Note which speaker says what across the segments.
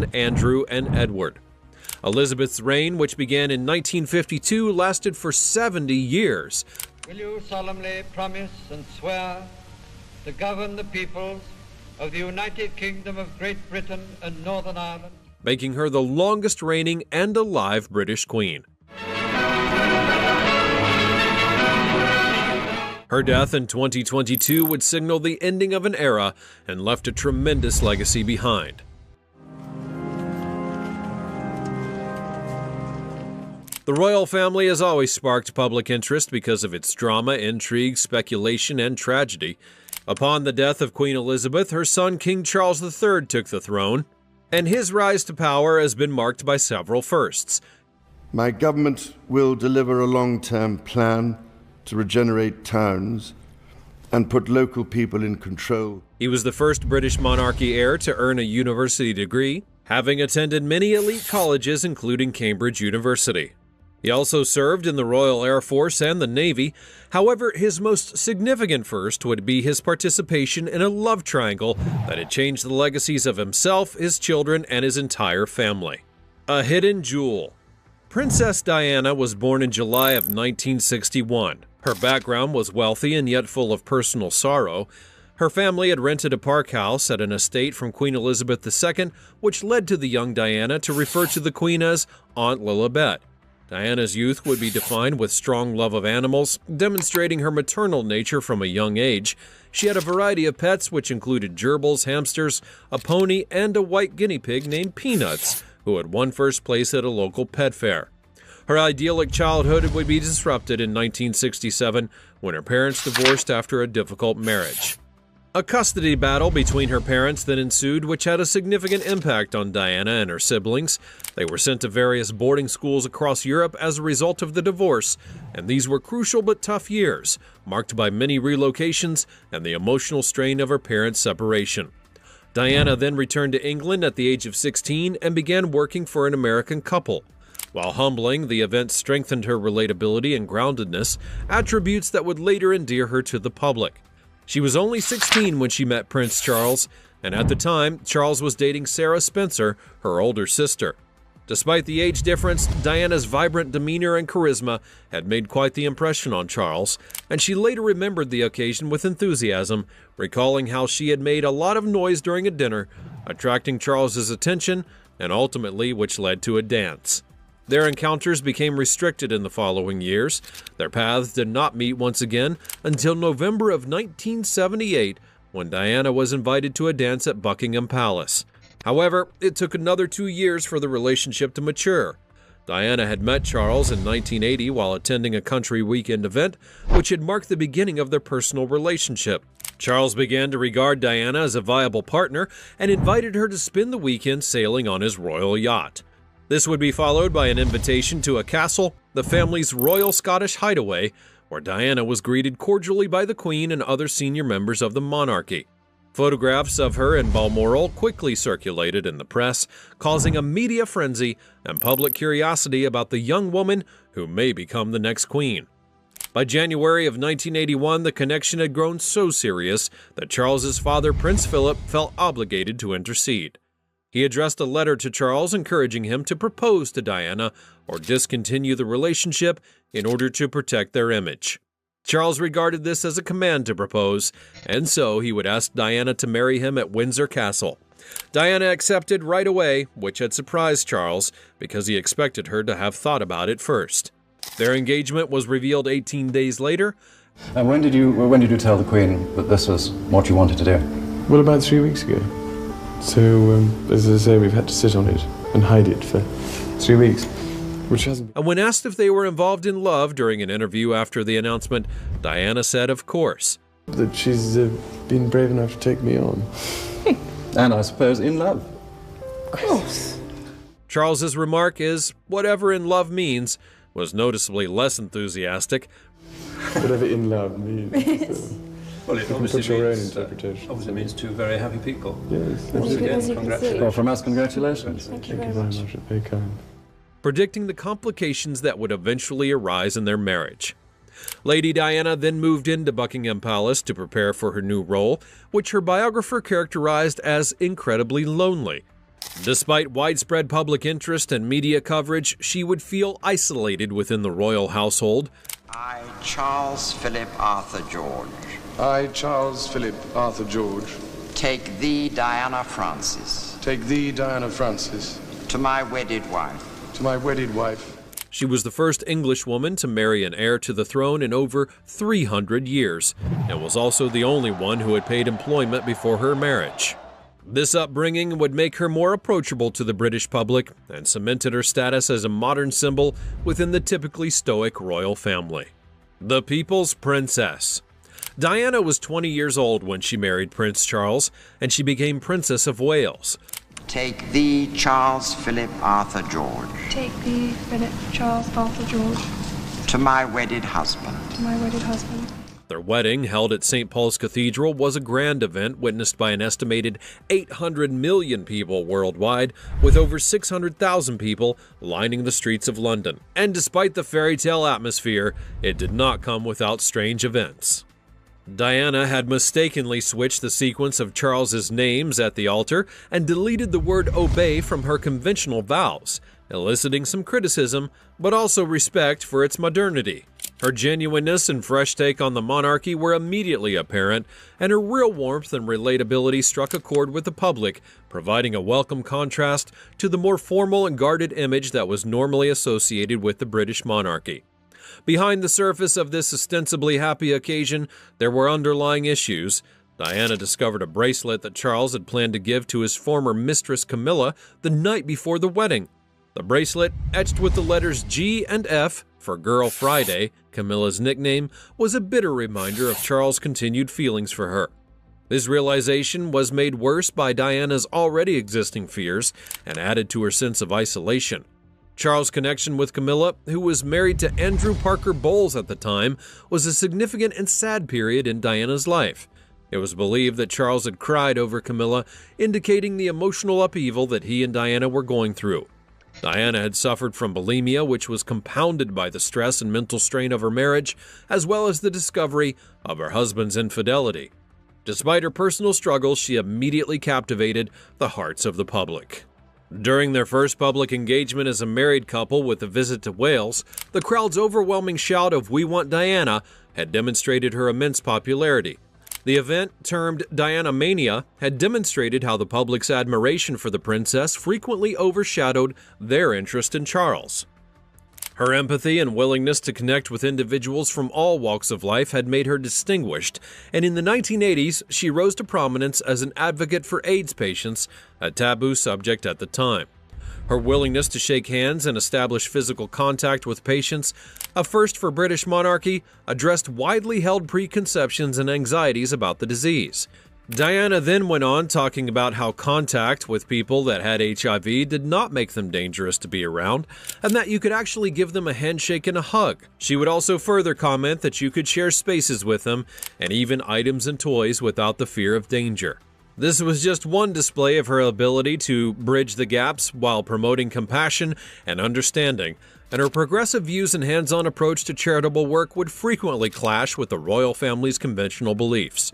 Speaker 1: son Andrew and Edward. Elizabeth's reign, which began in 1952, lasted for 70 years.
Speaker 2: Will you solemnly promise and swear to govern the peoples of the United Kingdom of Great Britain and Northern Ireland?
Speaker 1: Making her the longest reigning and alive British Queen. Her death in 2022 would signal the ending of an era and left a tremendous legacy behind. The royal family has always sparked public interest because of its drama, intrigue, speculation, and tragedy. Upon the death of Queen Elizabeth, her son King Charles III took the throne, and his rise to power has been marked by several firsts.
Speaker 3: My government will deliver a long-term plan to regenerate towns and put local people in control.
Speaker 1: He was the first British monarchy heir to earn a university degree, having attended many elite colleges, including Cambridge University. He also served in the Royal Air Force and the Navy. However, his most significant first would be his participation in a love triangle that had changed the legacies of himself, his children, and his entire family. A hidden jewel. Princess Diana was born in July of 1961. Her background was wealthy and yet full of personal sorrow. Her family had rented a park house at an estate from Queen Elizabeth II, which led to the young Diana to refer to the Queen as Aunt Lilibet. Diana's youth would be defined with strong love of animals, demonstrating her maternal nature from a young age. She had a variety of pets, which included gerbils, hamsters, a pony, and a white guinea pig named Peanuts, who had won first place at a local pet fair. Her idyllic childhood would be disrupted in 1967 when her parents divorced after a difficult marriage. A custody battle between her parents then ensued, which had a significant impact on Diana and her siblings. They were sent to various boarding schools across Europe as a result of the divorce, and these were crucial but tough years, marked by many relocations and the emotional strain of her parents' separation. Diana then returned to England at the age of 16 and began working for an American couple. While humbling, the event strengthened her relatability and groundedness, attributes that would later endear her to the public. She was only 16 when she met Prince Charles, and at the time, Charles was dating Sarah Spencer, her older sister. Despite the age difference, Diana's vibrant demeanor and charisma had made quite the impression on Charles, and she later remembered the occasion with enthusiasm, recalling how she had made a lot of noise during a dinner, attracting Charles's attention, and ultimately which led to a dance. Their encounters became restricted in the following years. Their paths did not meet once again until November of 1978, when Diana was invited to a dance at Buckingham Palace. However, it took another 2 years for the relationship to mature. Diana had met Charles in 1980 while attending a country weekend event, which had marked the beginning of their personal relationship. Charles began to regard Diana as a viable partner and invited her to spend the weekend sailing on his royal yacht. This would be followed by an invitation to a castle, the family's Royal Scottish Hideaway, where Diana was greeted cordially by the Queen and other senior members of the monarchy. Photographs of her in Balmoral quickly circulated in the press, causing a media frenzy and public curiosity about the young woman who may become the next queen. By January of 1981, the connection had grown so serious that Charles's father, Prince Philip, felt obligated to intercede. He addressed a letter to Charles encouraging him to propose to Diana or discontinue the relationship in order to protect their image. Charles regarded this as a command to propose, and so he would ask Diana to marry him at Windsor Castle. Diana accepted right away, which had surprised Charles because he expected her to have thought about it first. Their engagement was revealed 18 days later.
Speaker 4: And when did you tell the Queen that this was what you wanted to do?
Speaker 5: Well, about 3 weeks ago. So, as I say, we've had to sit on it and hide it for 3 weeks, which hasn't...
Speaker 1: And when asked if they were involved in love during an interview after the announcement, Diana said, of course.
Speaker 5: That she's been brave enough to take me on.
Speaker 4: And I suppose in love.
Speaker 6: Of course.
Speaker 1: Charles's remark is, whatever in love means, was noticeably less enthusiastic.
Speaker 5: Whatever in love means.
Speaker 7: Well, it obviously
Speaker 5: put your own interpretation.
Speaker 7: Obviously means two very happy people.
Speaker 5: Yes.
Speaker 7: Once again, congratulations.
Speaker 4: Well, from us, congratulations.
Speaker 6: Thank you very much.
Speaker 5: Very kind.
Speaker 1: Predicting the complications that would eventually arise in their marriage. Lady Diana then moved into Buckingham Palace to prepare for her new role, which her biographer characterized as incredibly lonely. Despite widespread public interest and media coverage, she would feel isolated within the royal household.
Speaker 8: I, Charles Philip Arthur George.
Speaker 5: I, Charles Philip Arthur George.
Speaker 8: Take thee, Diana Frances.
Speaker 5: Take thee, Diana Frances.
Speaker 8: To my wedded wife.
Speaker 5: To my wedded wife.
Speaker 1: She was the first English woman to marry an heir to the throne in over 300 years, and was also the only one who had paid employment before her marriage. This upbringing would make her more approachable to the British public and cemented her status as a modern symbol within the typically stoic royal family. The People's Princess. Diana was 20 years old when she married Prince Charles, and she became Princess of Wales.
Speaker 8: Take thee, Charles Philip Arthur George.
Speaker 6: Take thee, Philip Charles Arthur George.
Speaker 8: To my wedded husband.
Speaker 6: To my wedded husband.
Speaker 1: Their wedding, held at St. Paul's Cathedral, was a grand event witnessed by an estimated 800 million people worldwide, with over 600,000 people lining the streets of London. And despite the fairy tale atmosphere, it did not come without strange events. Diana had mistakenly switched the sequence of Charles's names at the altar and deleted the word obey from her conventional vows, eliciting some criticism, but also respect for its modernity. Her genuineness and fresh take on the monarchy were immediately apparent, and her real warmth and relatability struck a chord with the public, providing a welcome contrast to the more formal and guarded image that was normally associated with the British monarchy. Behind the surface of this ostensibly happy occasion, there were underlying issues. Diana discovered a bracelet that Charles had planned to give to his former mistress Camilla the night before the wedding. The bracelet, etched with the letters G and F for Girl Friday, Camilla's nickname, was a bitter reminder of Charles' continued feelings for her. This realization was made worse by Diana's already existing fears and added to her sense of isolation. Charles' connection with Camilla, who was married to Andrew Parker Bowles at the time, was a significant and sad period in Diana's life. It was believed that Charles had cried over Camilla, indicating the emotional upheaval that he and Diana were going through. Diana had suffered from bulimia, which was compounded by the stress and mental strain of her marriage, as well as the discovery of her husband's infidelity. Despite her personal struggles, she immediately captivated the hearts of the public. During their first public engagement as a married couple with a visit to Wales, the crowd's overwhelming shout of "We want Diana" had demonstrated her immense popularity. The event, termed Diana Mania, had demonstrated how the public's admiration for the princess frequently overshadowed their interest in Charles. Her empathy and willingness to connect with individuals from all walks of life had made her distinguished, and in the 1980s, she rose to prominence as an advocate for AIDS patients, a taboo subject at the time. Her willingness to shake hands and establish physical contact with patients, a first for British monarchy, addressed widely held preconceptions and anxieties about the disease. Diana then went on talking about how contact with people that had HIV did not make them dangerous to be around, and that you could actually give them a handshake and a hug. She would also further comment that you could share spaces with them, and even items and toys without the fear of danger. This was just one display of her ability to bridge the gaps while promoting compassion and understanding, and her progressive views and hands-on approach to charitable work would frequently clash with the royal family's conventional beliefs.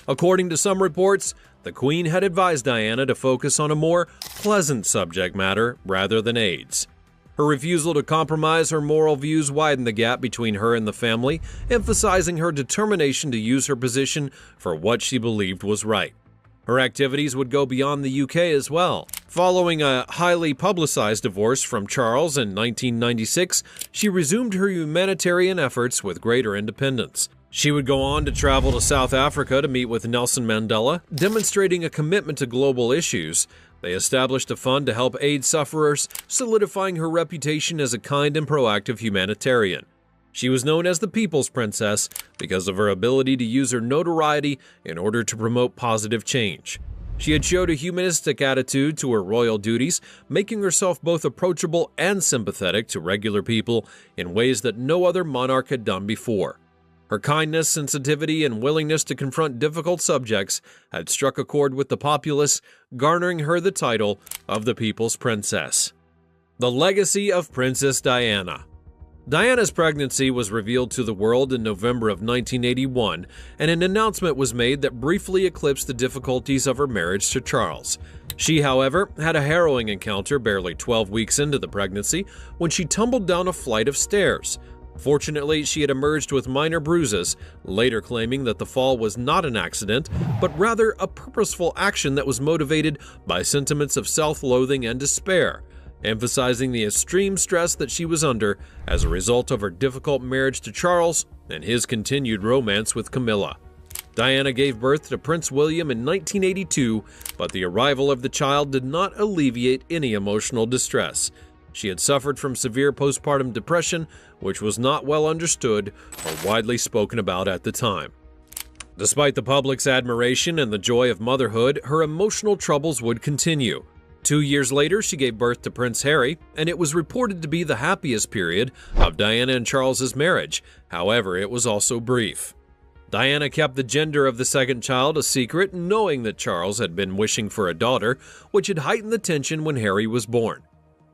Speaker 1: According to some reports, the Queen had advised Diana to focus on a more pleasant subject matter rather than AIDS. Her refusal to compromise her moral views widened the gap between her and the family, emphasizing her determination to use her position for what she believed was right. Her activities would go beyond the UK as well. Following a highly publicized divorce from Charles in 1996, she resumed her humanitarian efforts with greater independence. She would go on to travel to South Africa to meet with Nelson Mandela, demonstrating a commitment to global issues. They established a fund to help AIDS sufferers, solidifying her reputation as a kind and proactive humanitarian. She was known as the People's Princess because of her ability to use her notoriety in order to promote positive change. She had showed a humanistic attitude to her royal duties, making herself both approachable and sympathetic to regular people in ways that no other monarch had done before. Her kindness, sensitivity, and willingness to confront difficult subjects had struck a chord with the populace, garnering her the title of the People's Princess. The legacy of Princess Diana. Diana's pregnancy was revealed to the world in November of 1981, and an announcement was made that briefly eclipsed the difficulties of her marriage to Charles. She, however, had a harrowing encounter barely 12 weeks into the pregnancy when she tumbled down a flight of stairs. Fortunately, she had emerged with minor bruises, later claiming that the fall was not an accident, but rather a purposeful action that was motivated by sentiments of self-loathing and despair, emphasizing the extreme stress that she was under as a result of her difficult marriage to Charles and his continued romance with Camilla. Diana gave birth to Prince William in 1982, but the arrival of the child did not alleviate any emotional distress. She had suffered from severe postpartum depression, which was not well understood or widely spoken about at the time. Despite the public's admiration and the joy of motherhood, her emotional troubles would continue. 2 years later, she gave birth to Prince Harry, and it was reported to be the happiest period of Diana and Charles's marriage. However, it was also brief. Diana kept the gender of the second child a secret, knowing that Charles had been wishing for a daughter, which had heightened the tension when Harry was born.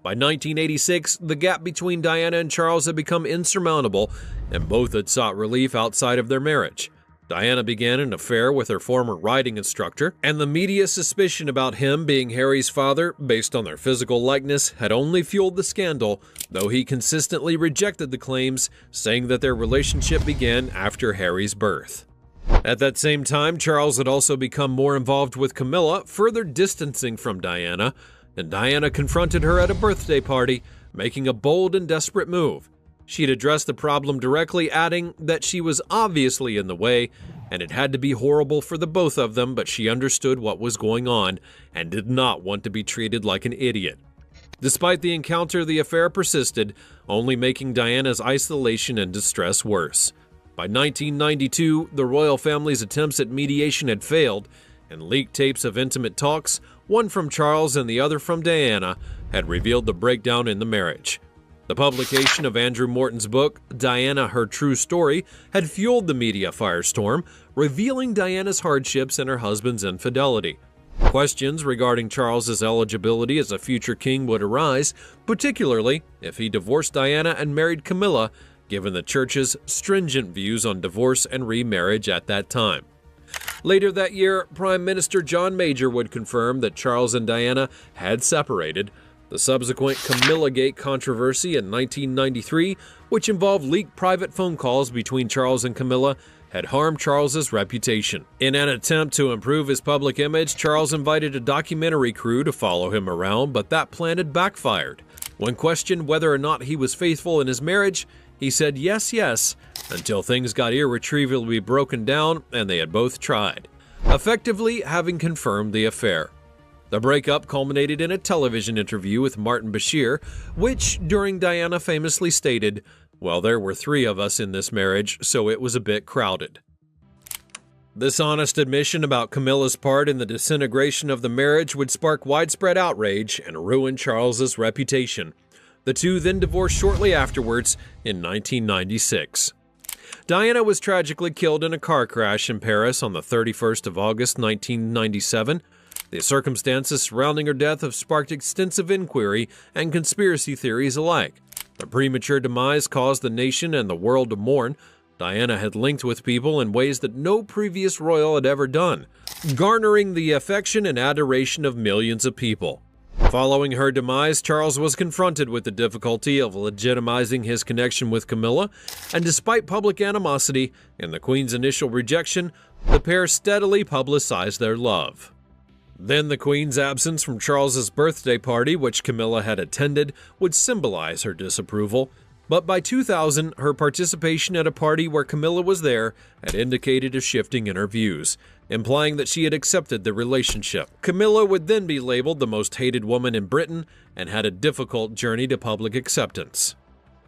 Speaker 1: By 1986, the gap between Diana and Charles had become insurmountable, and both had sought relief outside of their marriage. Diana began an affair with her former riding instructor, and the media's suspicion about him being Harry's father, based on their physical likeness, had only fueled the scandal, though he consistently rejected the claims, saying that their relationship began after Harry's birth. At that same time, Charles had also become more involved with Camilla, further distancing from Diana, and Diana confronted her at a birthday party, making a bold and desperate move. She'd addressed the problem directly, adding that she was obviously in the way, and it had to be horrible for the both of them, but she understood what was going on and did not want to be treated like an idiot. Despite the encounter, the affair persisted, only making Diana's isolation and distress worse. By 1992, the royal family's attempts at mediation had failed, and leaked tapes of intimate talks, one from Charles and the other from Diana, had revealed the breakdown in the marriage. The publication of Andrew Morton's book, Diana, Her True Story, had fueled the media firestorm, revealing Diana's hardships and her husband's infidelity. Questions regarding Charles's eligibility as a future king would arise, particularly if he divorced Diana and married Camilla, given the church's stringent views on divorce and remarriage at that time. Later that year, Prime Minister John Major would confirm that Charles and Diana had separated. The subsequent Camilla-gate controversy in 1993, which involved leaked private phone calls between Charles and Camilla, had harmed Charles's reputation. In an attempt to improve his public image, Charles invited a documentary crew to follow him around, but that plan had backfired. When questioned whether or not he was faithful in his marriage, he said yes, until things got irretrievably broken down and they had both tried, effectively having confirmed the affair. The breakup culminated in a television interview with Martin Bashir, which, during Diana famously stated, "Well, there were 3 of us in this marriage, so it was a bit crowded." This honest admission about Camilla's part in the disintegration of the marriage would spark widespread outrage and ruin Charles's reputation. The two then divorced shortly afterwards in 1996. Diana was tragically killed in a car crash in Paris on the 31st of August 1997. The circumstances surrounding her death have sparked extensive inquiry and conspiracy theories alike. The premature demise caused the nation and the world to mourn. Diana had linked with people in ways that no previous royal had ever done, garnering the affection and adoration of millions of people. Following her demise, Charles was confronted with the difficulty of legitimizing his connection with Camilla, and despite public animosity and the Queen's initial rejection, the pair steadily publicized their love. Then the Queen's absence from Charles's birthday party, which Camilla had attended, would symbolize her disapproval. But by 2000, her participation at a party where Camilla was there had indicated a shifting in her views, implying that she had accepted the relationship. Camilla would then be labeled the most hated woman in Britain and had a difficult journey to public acceptance.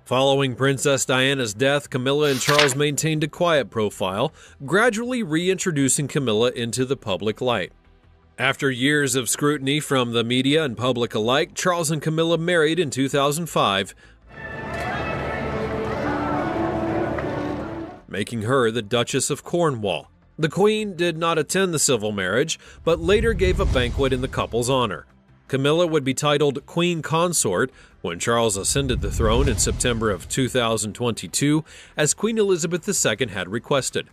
Speaker 1: Following Princess Diana's death, Camilla and Charles maintained a quiet profile, gradually reintroducing Camilla into the public light. After years of scrutiny from the media and public alike, Charles and Camilla married in 2005, making her the Duchess of Cornwall. The Queen did not attend the civil marriage, but later gave a banquet in the couple's honor. Camilla would be titled Queen Consort when Charles ascended the throne in September of 2022, as Queen Elizabeth II had requested.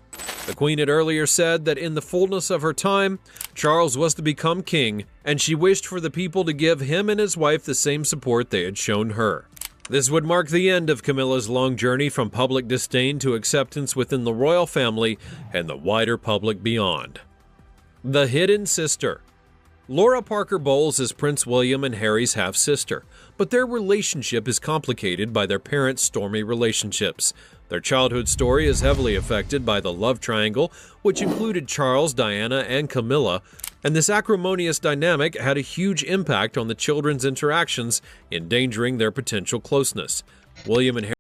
Speaker 1: The Queen had earlier said that in the fullness of her time, Charles was to become king, and she wished for the people to give him and his wife the same support they had shown her. This would mark the end of Camilla's long journey from public disdain to acceptance within the royal family and the wider public beyond. The Hidden Sister. Laura Parker Bowles is Prince William and Harry's half-sister, but their relationship is complicated by their parents' stormy relationships. Their childhood story is heavily affected by the love triangle, which included Charles, Diana, and Camilla, and this acrimonious dynamic had a huge impact on the children's interactions, endangering their potential closeness. William and